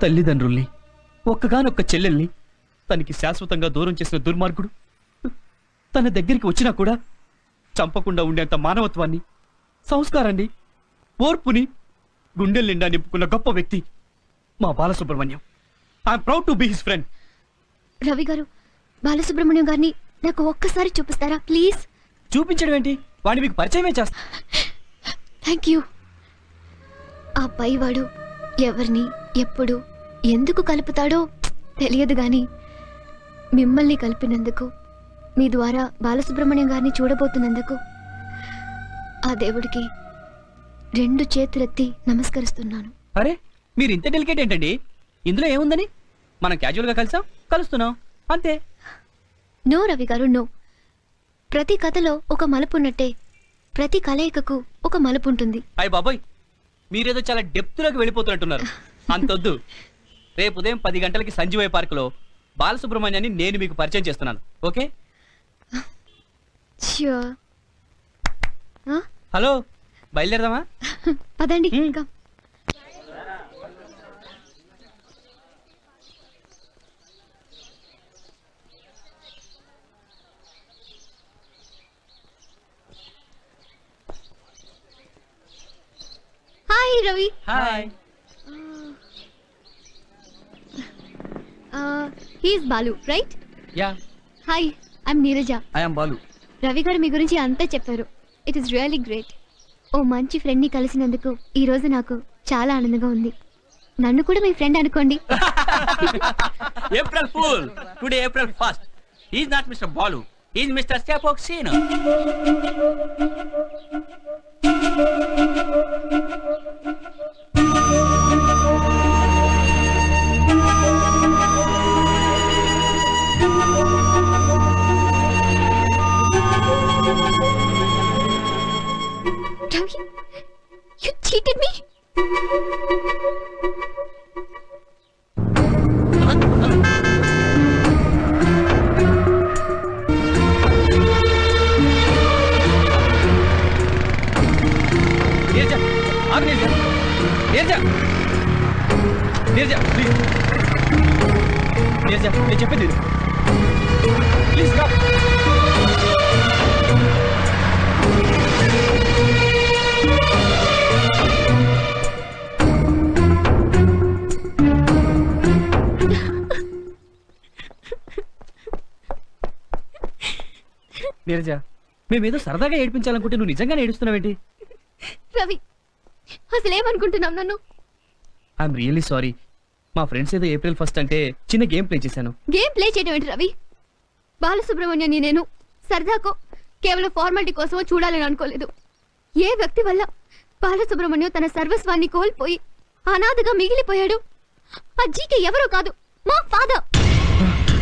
తల్లిదండ్రుల్ని, ఒక్కగానొక్క చెల్లెల్ని తనకి శాశ్వతంగా దూరం చేసిన దుర్మార్గుడు తన దగ్గరికి వచ్చినా కూడా చంపకుండా ఉండేంత మానవత్వాన్ని, సంస్కారాన్ని, ఓర్పుని గుండెల నిండా నింపుకున్న గొప్ప వ్యక్తి మా Balasubrahmanyam. I'm proud to be his friend. Ravi గారు, బాలసుబ్రహ్మణ్యం గారిని నాకు ఒక్కసారి చూపిస్తారా ప్లీజ్? చూపించడం ఏంటి? వాడిని మీకు పరిచయమే చేస్తా. Thank you. ఆ పైవాడు ఎవరిని, ఎప్పుడు, ఎందుకు కలుపుతాడో తెలియదు గాని మిమ్మల్ని కలిపినందుకు, మీ ద్వారా బాలసుబ్రహ్మణ్యం గారిని చూడబోతున్నందుకు ఆ దేవుడికి 2 చేతులెత్తి నమస్కరిస్తున్నాను. అరే, మీరు ఇంత డెలికేట్ ఏంటండి? ఇందులో ఏముందని? మనం క్యాజువల్ గా కలుస్తున్నాం అంతే. నో రవి గారు, నో. ప్రతి కథలో ఒక మలుపు ఉన్నట్టే ప్రతి కలయికకు ఒక మలుపు ఉంటుంది. అయ్య బాబోయ్, మీరేదో చాలా డెప్త్ లోకి వెళ్ళిపోతున్నట్టున్నారు. అంతొద్దు. రేపు ఉదయం 10 గంటలకి సంజీవయ్య పార్క్ లో బాలసుబ్రహ్మణ్యాన్ని నేను మీకు పరిచయం చేస్తున్నాను. ఓకే? హలో, బయలుదేరదామా? పదండి. Hi Ravi. Hi. He is Balu, right? Yeah. Hi, I'm Neeraja. I am Balu. Ravi garu మీ గురించి అంతా చెప్పారు. It is really great. ఓ మంచి ఫ్రెండ్ ని కలిసినందుకు ఈ రోజు నాకు చాలా ఆనందంగా ఉంది. నన్ను కూడా మీ ఫ్రెండ్ అనుకోండి. April fool. Today April first. He is not mister Balu, he is mister Stepoxino. Ravi, you cheated me. నేను చెప్పేది ప్లీజ్ రా. నీరజ, మేమేదో సరదాగా ఏడిపించాలనుకుంటే నువ్వు నిజంగానే ఏడుస్తున్నావేంటి? రవి, అసలేమనుకుంటున్నావు నన్ను? I'm really sorry. మా ఫ్రెండ్స్ ఏదో ఏప్రిల్ ఫస్ట్ అంటే చిన్న గేమ్ ప్లే చేశాను. గేమ్ ప్లే చేయడం ఏంటి రవి? బాలసుబ్రహ్మణ్యాన్ని నేను సరదాకో కేవలం ఫార్మాలిటీ కోసమో చూడాలని అనుకోలేదు. ఏ వ్యక్తి వల్ల బాలసుబ్రహ్మణ్యం తన సర్వస్వాన్ని కోల్పోయి అనాథగా మిగిలిపోయాడు? ఆ జీకే ఎవరో కాదు, మా ఫాదర్.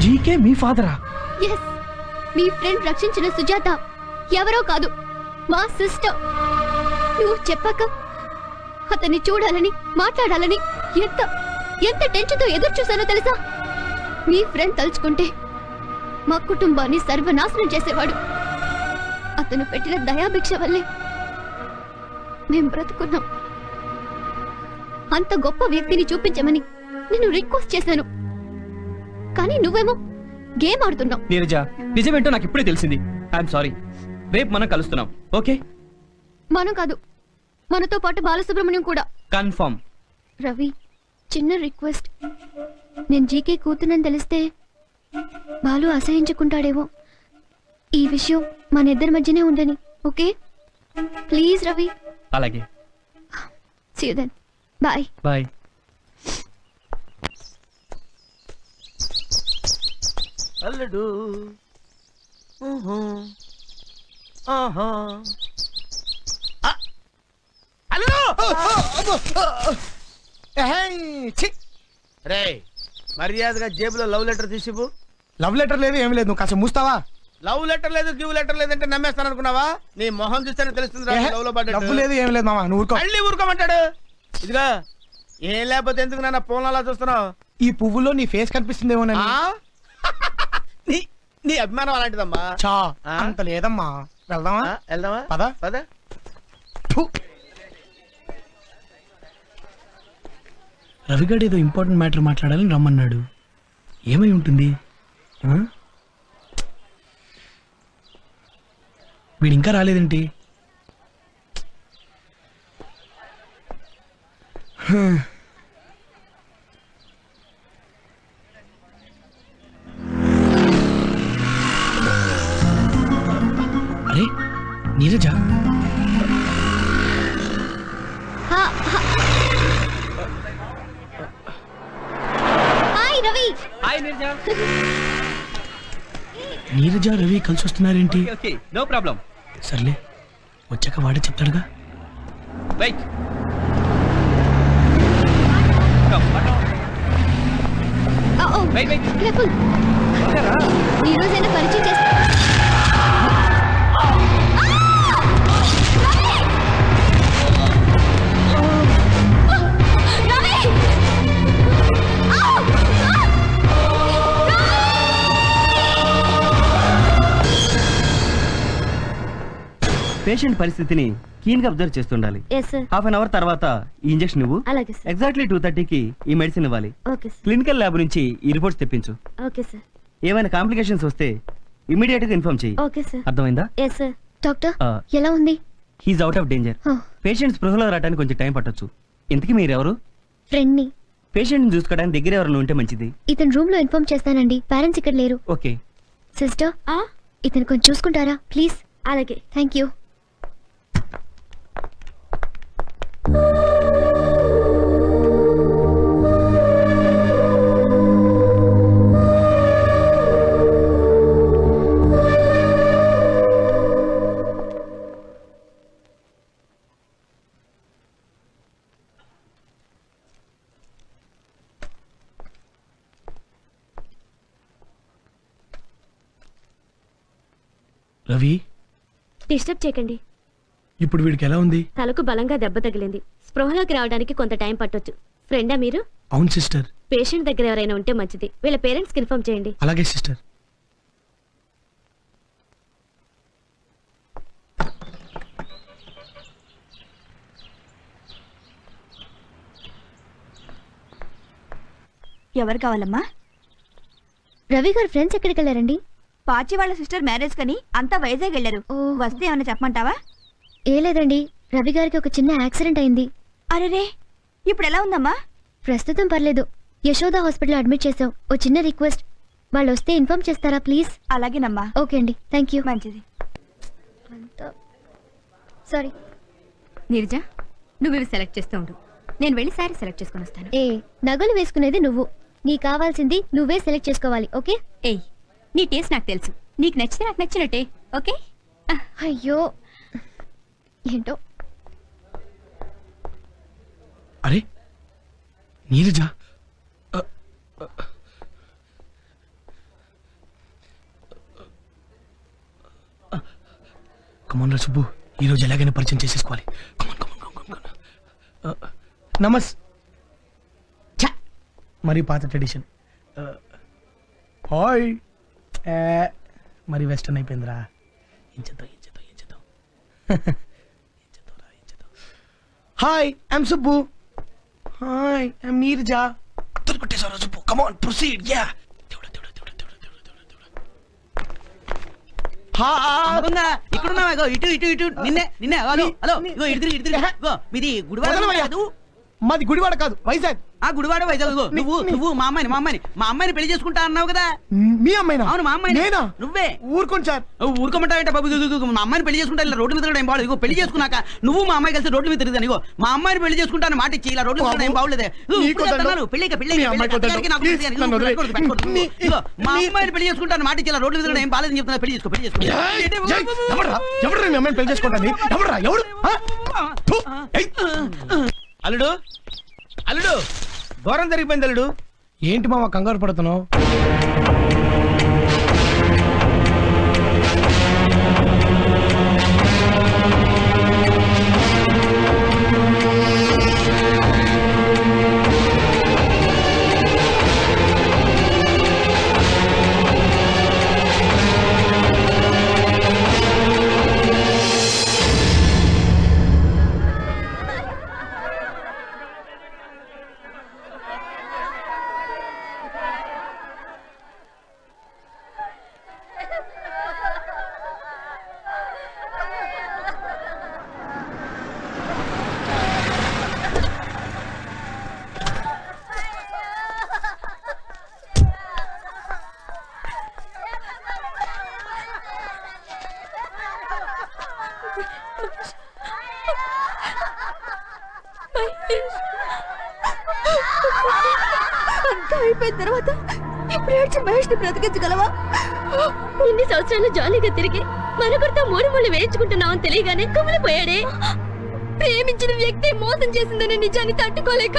జీకే మీ ఫాదరా? ఎస్, మీ ఫ్రెండ్ రక్షించిన సుజాత ఎవరో కాదు, మా సిస్టర్. నువ్వు చెప్పాక అతన్ని చూడాలని, మాట్లాడాలని ఎంత ఎంత టెన్షన్తో ఎదురు చూశానో తెలుసా? మీ ఫ్రెండ్ తలుచుకుంటే మా కుటుంబాన్ని సర్వనాశనం చేసేవాడు. అతను పెట్టిన దయాభిక్ష వల్లే మేం బ్రతుకున్నాం. అంత గొప్ప వ్యక్తిని చూపించమని నేను రిక్వెస్ట్ చేశాను, కానీ నువ్వేమో గేమ్ ఆడుతున్నావు. నీరజ, నిజమేంటో నాకు ఇప్పుడే తెలిసింది. I'm sorry. రేపు మనం కలుస్తున్నాం, ఓకే? మనం కాదు, మనతో పాటు బాలసుబ్రహ్మణ్యం కూడా. కన్ఫర్మ్. రవి, చిన్న రిక్వెస్ట్. నేను జీకే కూతునని తెలిస్తే బాలు అసహించుకుంటాడేమో. ఈ విషయం మన ఇద్దరి మధ్యనే ఉండని, ఓకే? ప్లీజ్ రవి. అలాగే. See you then. Bye. Bye. అల్లుడు. రే, మర్యాదగా జేబులో లవ్ లెటర్ తీసిపు. లవ్ లెటర్ లేదు, ఏమి లేదు. నువ్వు కాస్త మూస్తావా? లవ్ లెటర్ లేదు, గివ్ లెటర్ లేదంటే నమ్మేస్తాను అనుకున్నావా? నీ మొహం చూస్తేనే తెలుస్తుంది లవ్ లో పడ్డా. డబ్బు లేదు, ఏమి లేదు మామ, నువ్వు ఊరుకో. మళ్ళీ ఊరుకోమంటాడు. ఇదిగా ఏం లేకపోతే ఎందుకు నాన్న ఫోన్ అలా చూస్తున్నావు? ఈ పువ్వులో నీ ఫేస్ కనిపిస్తుందేమోనని. నీ అభిమానం అలాంటిదమ్మా. చా అంత లేదమ్మా. వెళ్దామా? వెళ్దామా? పద పద. రవిగాడు ఏదో ఇంపార్టెంట్ మ్యాటర్ మాట్లాడాలని రమ్మన్నాడు. ఏమై ఉంటుంది? ఆ? వీడు ఇంకా రాలేదేంటి? అరే నీరజ, హాయ్ రవి. హాయ్ నీరజ. నీరజ రవి కలిసి వస్తున్నారేంటి? Okay no problem. సర్లే, వచ్చాక వాడే చెప్తాడుగా. రైట్. Wait wait. కేర్ఫుల్. ఈ రోజైనా పరిచయం చేస్తా. పేషెంట్ పరిస్థితిని కీన్ గా అబ్జర్వ్ చేస్తుండాలి. Yes sir. Half an hour తర్వాత ఈ ఇంజెక్షన్ ఇవ్వు. అలాగే సార్. ఎగ్జాక్ట్లీ 2:30కి ఈ మెడిసిన్ ఇవ్వాలి. Okay sir. క్లినికల్ ల్యాబ్ నుంచి ఈ రిపోర్ట్స్ తెప్పించు. Okay sir. ఏమైనా కాంప్లికేషన్స్ వస్తే ఇమీడియట్ గా ఇన్ఫార్మ్ చెయ్యి. Okay sir. అర్థమైందా? Yes sir. డాక్టర్ ఆ. ఎలా ఉంది? He is out of danger. Patient స్పృహలో రావడానికి కొంచెం టైం పట్టొచ్చు. ఇంతకీ మీరెవరు? ఫ్రెండ్ ని. పేషెంట్ చూసుకోవడానికి దగ్గర ఎవరైనా ఉంటే మంచిది. ఇతను రూమ్ లో ఇన్ఫార్మ్ చేస్తానండి. పేరెంట్స్ ఇక్కడ లేరు. ఓకే. సిస్టర్ ఇతను కొంచెం చూసుకుంటారా ప్లీజ్? అలాగే. Thank you. రవి, డిస్టర్బ్ చేయకండి. ఇప్పుడు వీడికి ఎలా ఉంది? తలకు బలంగా దెబ్బ తగిలింది. స్పృహలోకి రావడానికి కొంత టైం పట్టొచ్చు. ఫ్రెండా మీరు? అవును సిస్టర్. పేషెంట్ దగ్గర ఎవరైనా ఉంటే మంచిది. వీళ్ళ పేరెంట్స్ కి ఇన్ఫార్మ్ చేయండి. అలాగే సిస్టర్. ఎవరు కావాలమ్మా? రవి గారు ఫ్రెండ్స్ ఎక్కడికి వెళ్ళారండి? పాచి వాళ్ళ సిస్టర్ మ్యారేజ్ కని అంతా వైజాగ్ వెళ్ళారు. వస్తే ఏమన్నా చెప్పమంటావా? ఏ లేదండి, రవి గారికి ఒక చిన్న యాక్సిడెంట్ అయింది. అరెరే, ఇప్పుడు ఎలా ఉందమ్మా? ప్రస్తుతం పర్లేదు. యశోద హాస్పిటల్ అడ్మిట్ చేసాం. ఓ చిన్న రిక్వెస్ట్, వాళ్ళు వస్తే ఇన్ఫార్మ్ చేస్తారా ప్లీజ్? అలాగేనమ్మా. ఓకే అండి, థ్యాంక్ యూ. మంచిది. సారీ. నీరజ, నువ్వు ఇవి సెలెక్ట్ చేస్తూ ఉండు. నేను వెళ్ళి శారీ సెలెక్ట్ చేసుకుని వస్తాను. ఏ నగలు వేసుకునేది నువ్వు. నీకు కావాల్సింది నువ్వే సెలెక్ట్ చేసుకోవాలి. ఓకే? ఏయ్, నీ టేస్ట్ నాకు తెలుసు. నీకు నచ్చితే నాకు నచ్చినట్టే. ఓకే? అయ్యో ఏంటో. అరే నీరజ, కమాన్ రా సుబ్బు, ఈరోజు ఎలాగైనా పరిచయం చేసేసుకోవాలి. కమాన్ కమాన్ కమాన్. నమస్ మరి పాత ట్రెడిషన్. హాయ్. మరి వెస్టర్న్ అయిపోయిందిరా. ఏం చేద్దాం ఏం చేద్దాం ఏం చేద్దాం ఏం చేద్దాంరా ఏం చేద్దాం. Hi, I'm Subbu. Hi, I'm Neeraja. కొట్టేసారా సుబ్బు? Come on proceed. యా. ఇక్కడున్నావా? ఇటు ఇటు ఇటు నిన్నే నిన్నే. హలో హలో, ఇగో ఇటు తిరిగి ఇటు తిరిగి. ఇగో మీది గుడివాడ కాదు? మాది గుడివాడ కాదు, వైజాగ్. ఆ గుడివాడ వైజాగ్. ఇగో నువ్వు మా అమ్మాయిని పెళ్లి చేసుకుంటా అన్నావు కదా? మీ అమ్మాయినా? అవును, మా అమ్మాయిని. నేనా? నువ్వే. ఊరుకోండి సార్. ఊరుకోమంటావేంట బాబు? మా అమ్మాయిని పెళ్లి చేసుకుంటా ఇలా రోడ్డు మీద తిరగడం ఏం బాగలేదు. ఇగో పెళ్లి చేసుకున్నాక నువ్వు మా అమ్మాయి కలిసి రోడ్డు మీద తిరుగుతాను. ఇగో మా అమ్మాయిని పెళ్లి చేసుకుంటాను మాట ఇచ్చి ఇలా రోడ్డు మీద తిరగడం ఏం బాగలేదే. ఇగో మా అమ్మాయిని పెళ్లి చేసుకుంటాను మాట ఇచ్చి ఇలా రోడ్డు మీద తిరగడం ఏం బాలేదని చెప్తున్నా. పెళ్లి చేసుకో, పెళ్లి చేసుకో. ఎవరు మీ అమ్మాయిని పెళ్లి చేసుకుంటాను? ఎవరు ఎవరు? అల్లుడు అల్లుడు, ఘోరం జరిగిపోయింది అల్లుడు. ఏంటి మామ కంగారు పడుతున్నావు? అంతా అయిపోయిన తర్వాత ఇప్పుడు ఏడ్చి మహేష్ ని బ్రతికించగలవా? ఇన్ని సంవత్సరాలు జాలీగా తిరిగి మరొకరితో మూడు ముళ్ళు వేయించుకుంటున్నామని తెలియగానే కుమిలిపోయాడే. ప్రేమించిన వ్యక్తి మోసం చేసిందనే నిజాన్ని తట్టుకోలేక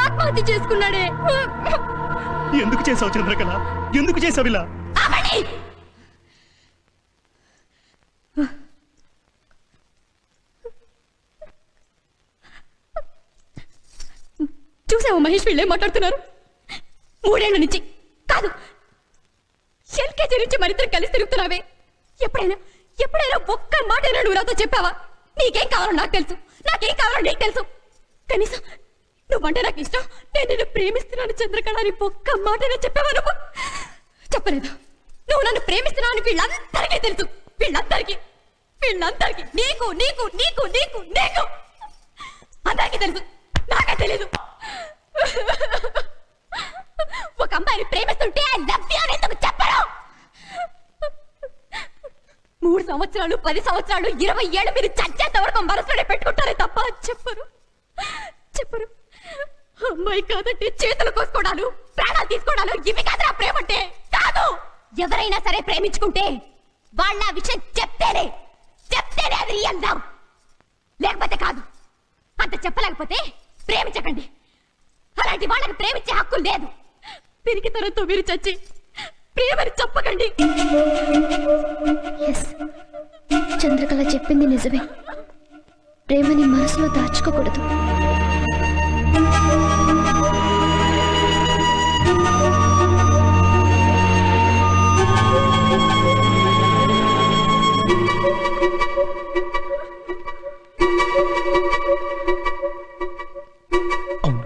ఆత్మహత్య చేసుకున్నాడే. ఎందుకు చేసావు చంద్రకళ? ఎందుకు చేసావు ఇలా? చూసావు మహేష్, వీళ్ళేం మాట్లాడుతున్నారు? 3 ఏళ్ల నుంచి కాదు, ఎల్కేజీ నుంచి మరిద్దరు కలిసి తిరుగుతున్నావే. ఎప్పుడైనా ఒక్క మాట నువ్వు నాతో చెప్పావా? నీకేం కావాలో నాకు తెలుసు, నాకేం కావాలో నీకు తెలుసు. కనీసం నువ్వంటే నాకు ఇష్టం, నేను నిన్ను ప్రేమిస్తున్నాను చంద్రకళ అని ఒక్క మాటనే చెప్పావా? నువ్వు చెప్పలేదు. నువ్వు నన్ను ప్రేమిస్తున్నావు అని వీళ్ళందరికీ తెలుసు. వీళ్ళందరికీ నీకు నీకు నీకు నీకు నీకు అందరికీ తెలుసు, నాకే తెలీదు. ఒక అమ్మాయిని ప్రేమిస్తుంటే ఐ లవ్ యు అని ఎందుకు చెప్పరు? 3 సంవత్సరాలు 10 సంవత్సరాలు 20 ఏళ్ళు మీరు చచ్చేంత వరకు మనసులోనే పెట్టుకుంటారే తప్ప చెప్పరు. అమ్మాయి కాదంటే చేతులు కోసుకోవడాలు, ప్రాణాలు తీసుకోవడాలు ఇవి కాదురా ప్రేమ అంటే. కాదు, ఎవరైనా సరే ప్రేమించుకుంటే వాళ్ళ విషయం చెప్తేనే అది రియల్ లవ్, లేకపోతే కాదు. అంత చెప్పలేకపోతే ప్రేమించకండి. అలాంటి వాళ్ళకి ప్రేమించే హక్కు లేదు. పిరికితనంతో మీరు చచ్చి ప్రేమని చెప్పకండి. చంద్రకళ చెప్పింది నిజమే. ప్రేమని మనసులో దాచుకోకూడదు. అవును,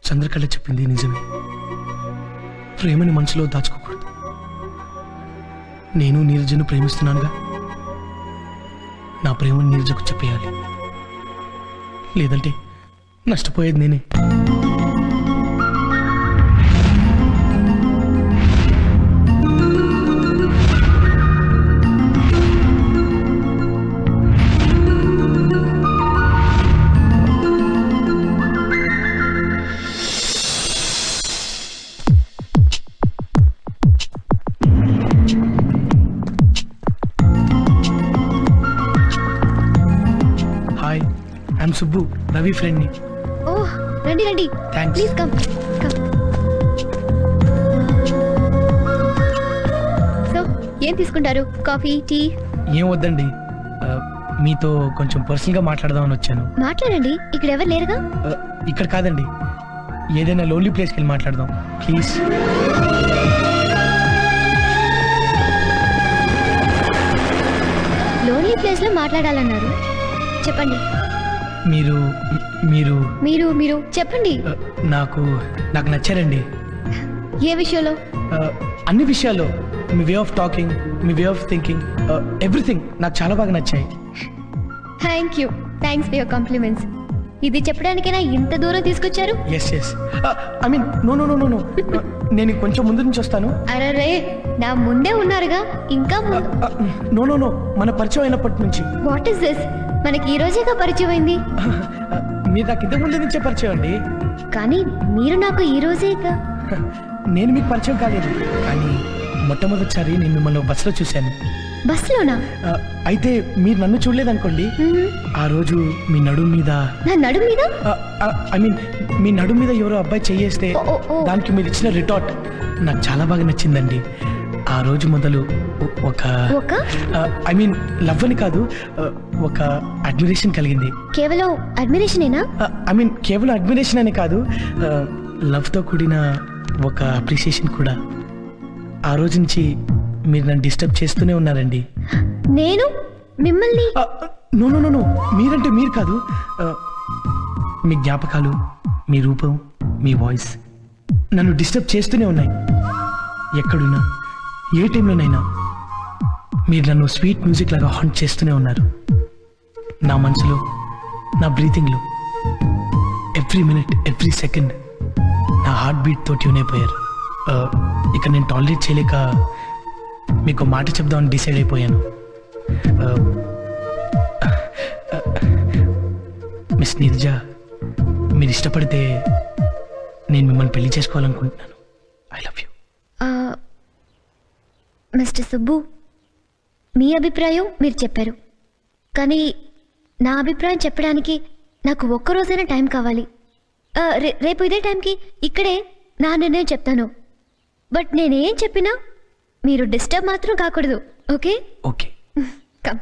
చంద్రకళ చెప్పింది నిజమే. ప్రేమని మనసులో దాచుకోకూడదు. నేను నీరజను ప్రేమిస్తున్నానుగా, నా ప్రేమను నీరజకు చెప్పేయాలి. లేదంటే నష్టపోయేది నేనే. ఐఎమ్ సుబ్బు, రవి ఫ్రెండ్ ని. ఓహ్, రండి. థాంక్స్. Please come. సో ఏం తీసుకుంటారు? Coffee, tea? ఏం వద్దండి, మీతో కొంచెం పర్సనల్ గా మాట్లాడదామని వచ్చాను. మాట్లాడండి, ఇక్కడ ఎవరు లేరుగా. ఇక్కడ కాదండి, ఏదైనా లోన్లీ ప్లేస్కి వెళ్ళి మాట్లాడదాం ప్లీజ్. లోన్లీ ప్లేస్ లో మాట్లాడాలన్నారు, చెప్పండి. మీరు మీరు మీరు మీరు చెప్పండి. నాకు నచ్చారండి. ఏ విషయంలో? అన్ని విషయాల్లో. మీ వే ఆఫ్ టాకింగ్, మీ వే ఆఫ్ థింకింగ్, ఎవ్రీథింగ్ నాకు చాలా బాగా నచ్చాయి. Thanks for your compliments. ఇది చెప్పడానికైనా ఇంత దూరం తీసుకొచ్చారు? ఎస్ ఐ మీన్ నో నేను కొంచెం ముందు నుంచి వస్తాను. అరే, నా ముందే ఉన్నారుగా, ఇంకా నో మన పరిచయం అయినప్పటి నుంచి. What is this? మనకి ఈ రోజేగా పరిచయం అయింది. మీరు నాకు ఇంతకు ముందు నుంచే పరిచయం అండి. కానీ మీరు నాకు ఈ రోజేగా. నేను మీకు పరిచయం కాలేదు, కానీ మొట్టమొదటిసారి నేను మిమ్మల్ని బస్సులో చూశాను. బస్సులోనా? అయితే మీరు నన్ను చూడలేదనుకోండి, ఆ రోజు మీ నడుము మీద, నా నడుము మీద, ఐ మీన్ మీ నడుము మీద ఎవరో అబ్బాయి చెయ్యేస్తే దానికి మీరు ఇచ్చిన రిటార్ట్ నాకు చాలా బాగా నచ్చిందండి. ఆ రోజు మొదలు ఒక ఐ మీన్ లవ్ అని కాదు, ఒక అడ్మిరేషన్ కలిగింది. కేవలం అడ్మిరేషనేనా? ఐ మీన్ కేవలం అడ్మిరేషన్ అనే కాదు, లవ్ తో కూడిన ఒక అప్రిసియేషన్ కూడా. ఆ రోజు నుంచి మీరు నన్ను డిస్టర్బ్ చేస్తూనే ఉన్నారండి. నేను మిమ్మల్ని? నో మీరంటే మీరు కాదు, మీ జ్ఞాపకాలు, మీ రూపం, మీ వాయిస్ నన్ను డిస్టర్బ్ చేస్తూనే ఉన్నాయి. ఎక్కడున్నా, ఏ టైంలోనైనా మీరు నన్ను స్వీట్ మ్యూజిక్ లాగా హాంట్ చేస్తూనే ఉన్నారు. నా మనసులో, నా బ్రీతింగ్లో, ఎవ్రీ మినిట్, ఎవ్రీ సెకండ్ నా హార్ట్ బీట్తో ట్యూన్ అయిపోయారు. ఇక నేను టాలరేట్ చేయలేక మీకు మాట చెప్దామని డిసైడ్ అయిపోయాను. మిస్ నీరజ, మీరు ఇష్టపడితే నేను మిమ్మల్ని పెళ్లి చేసుకోవాలనుకుంటున్నాను. I love you. Mister Subbu, మీ అభిప్రాయం మీరు చెప్పారు, కానీ నా అభిప్రాయం చెప్పడానికి నాకు ఒక్కరోజైనా టైం కావాలి. రేపు ఇదే టైంకి ఇక్కడే నా నిర్ణయం చెప్తాను. బట్ నేనేం చెప్పినా మీరు డిస్టర్బ్ మాత్రం కాకూడదు. ఓకే? ఓకే. కమ్.